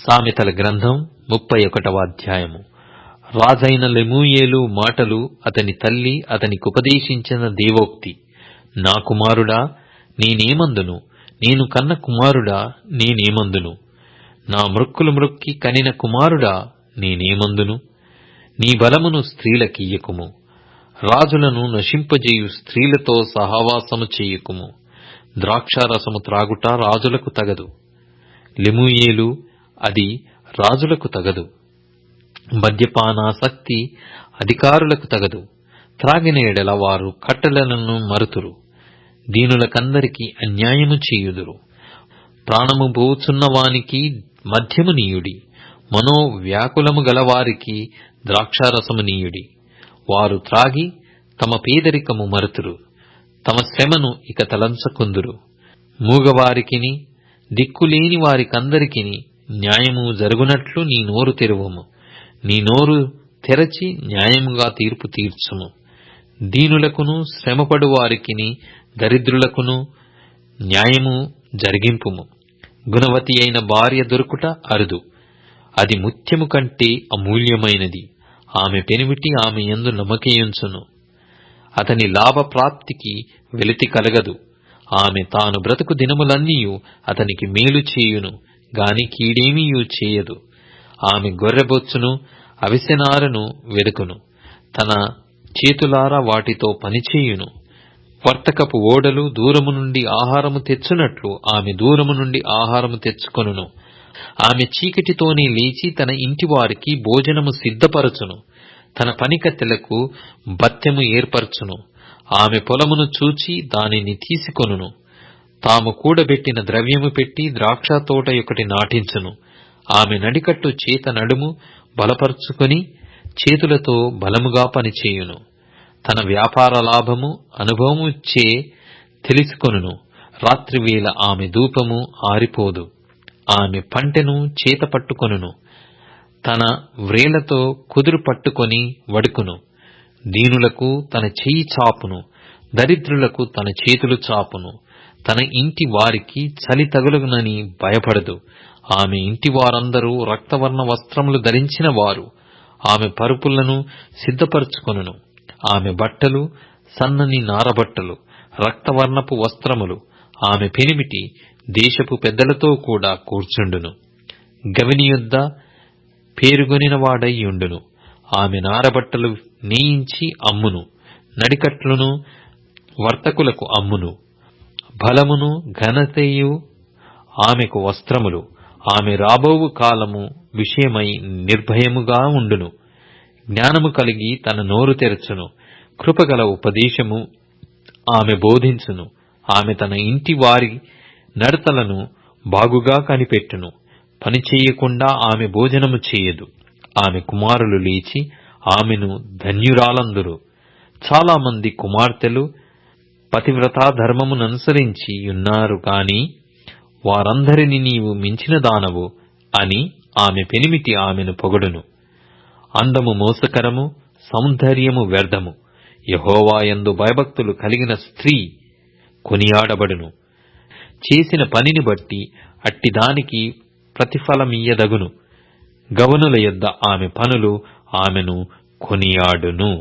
సామెతల గ్రంథం 31వ అధ్యాయము. రాజైన లెమూయేలు మాటలు అతని తల్లి అతనికుపదేశించిన దేవోక్తి. నా కుమారుడా నేనేమందును, నేను కన్న కుమారుడా నేనేమందును, నా మృక్కులు మ్రొక్కి కనిన కుమారుడా నేనేమందును. నీ బలమును స్త్రీలకియ్యకుము, రాజులను నశింపజేయు స్త్రీలతో సహవాసము చేయకుము. ద్రాక్షారసము త్రాగుట రాజులకు తగదు, లెమూయేలు అది రాజులకు తగదు. మద్యపానాసక్తి అధికారులకు తగదు, త్రాగిన ఎడల వారు కట్టడలను మరుతురు. దీనులకందరికి అన్యాయము చేయుదురు. ప్రాణము పోచున్నవానికి మద్యము నీయుడి, మనోవ్యాకులము గలవారికి ద్రాక్షారసము నీయుడి. వారు త్రాగి తమ పేదరికము మరుతురు, తమ శ్రమను ఇక తలంచకుందురు. మూగవారికిని దిక్కులేని వారికందరికిని న్యాయము జరుగునట్లు నీ నోరు తెరువము. నీ నోరు తెరచి న్యాయముగా తీర్పు తీర్చుము. దీనులకును శ్రమపడు వారికిని దరిద్రులకును న్యాయము జరిగింపుము. గుణవతి అయిన భార్య దొరుకుట అరుదు, అది ముత్యము కంటే అమూల్యమైనది. ఆమె పెనిమిటి ఆమె యందు నమ్మకయుంచును. అతని లాభప్రాప్తికి వెలితి కలగదు. ఆమె తాను బ్రతుకు దినములన్నీయు అతనికి మేలు చేయును గాని కీడేమీయూ చేయదు. ఆమె గొర్రెబొచ్చును అవిసెనారను వెదుకును, తన చేతులారా వాటితో పనిచేయును. వర్తకపు ఓడలు దూరము నుండి ఆహారము తెచ్చునట్లు ఆమె దూరము నుండి ఆహారము తెచ్చుకొనును. ఆమె చీకటితోనే లేచి తన ఇంటి వారికి భోజనము సిద్ధపరచును. తన పనికత్తెలకు భత్యము ఏర్పరచును. ఆమె పొలమును చూచి దానిని తీసుకొనును. తాము కూడబెట్టిన ద్రవ్యము పెట్టి ద్రాక్ష తోట ఒకటి నాటించును. ఆమె నడికట్టు చేత నడుము బలపరుచుకొని చేతులతో బలముగా పనిచేయును. తన వ్యాపార లాభము అనుభవము చే తెలుసుకొనును. రాత్రివేళ ఆమె ధూపము ఆరిపోదు. ఆమె పంటెను చేత పట్టుకొనును. తన వ్రేళ్లతో కుదురు పట్టుకొని వడుకును. దీనులకు తన చెయ్యి చాపును, దరిద్రులకు తన చేతులు చాపును. తన ఇంటి వారికి చలి తగులునని భయపడదు. ఆమె ఇంటి వారందరూ రక్తవర్ణ వస్త్రములు ధరించిన వారు. ఆమె పరుపులను సిద్ధపరచుకొనును. ఆమె బట్టలు సన్నని నారబట్టలు, రక్తవర్ణపు వస్త్రములు. ఆమె పెనిమిటి దేశపు పెద్దలతో కూడా కూర్చుండును. గవిని యొద్ద పేరుగొనిన వాడైయుండును. ఆమె నారబట్టలు నేయించి అమ్మును, నడికట్లును వర్తకులకు అమ్మును. బలమును ఘనతయు ఆమెకు వస్త్రములు. ఆమె రాబోవు కాలము విషయమై నిర్భయముగా ఉండును. జ్ఞానము కలిగి తన నోరు తెరచును. కృపగల ఉపదేశము ఆమె బోధించును. ఆమె తన ఇంటి వారి నడతలను బాగుగా కనిపెట్టును. పని చేయకుండా ఆమె భోజనము చేయదు. ఆమె కుమారులు లేచి ఆమెను ధన్యురాలందురు. చాలా మంది కుమార్తెలు పతివ్రతా ధర్మముననుసరించి ఉన్నారు కాని వారందరిని నీవు మించిన దానవు అని ఆమె పెనిమిటి ఆమెను పొగడును. అందము మోసకరము, సౌందర్యము వ్యర్థము. యెహోవా యందు భయభక్తులు కలిగిన స్త్రీ కొనియాడబడును. చేసిన పనిని బట్టి అట్టిదానికి ప్రతిఫలమియ్యదగును. గవనుల యొద్ద ఆమె పనులు ఆమెను కొనియాడును.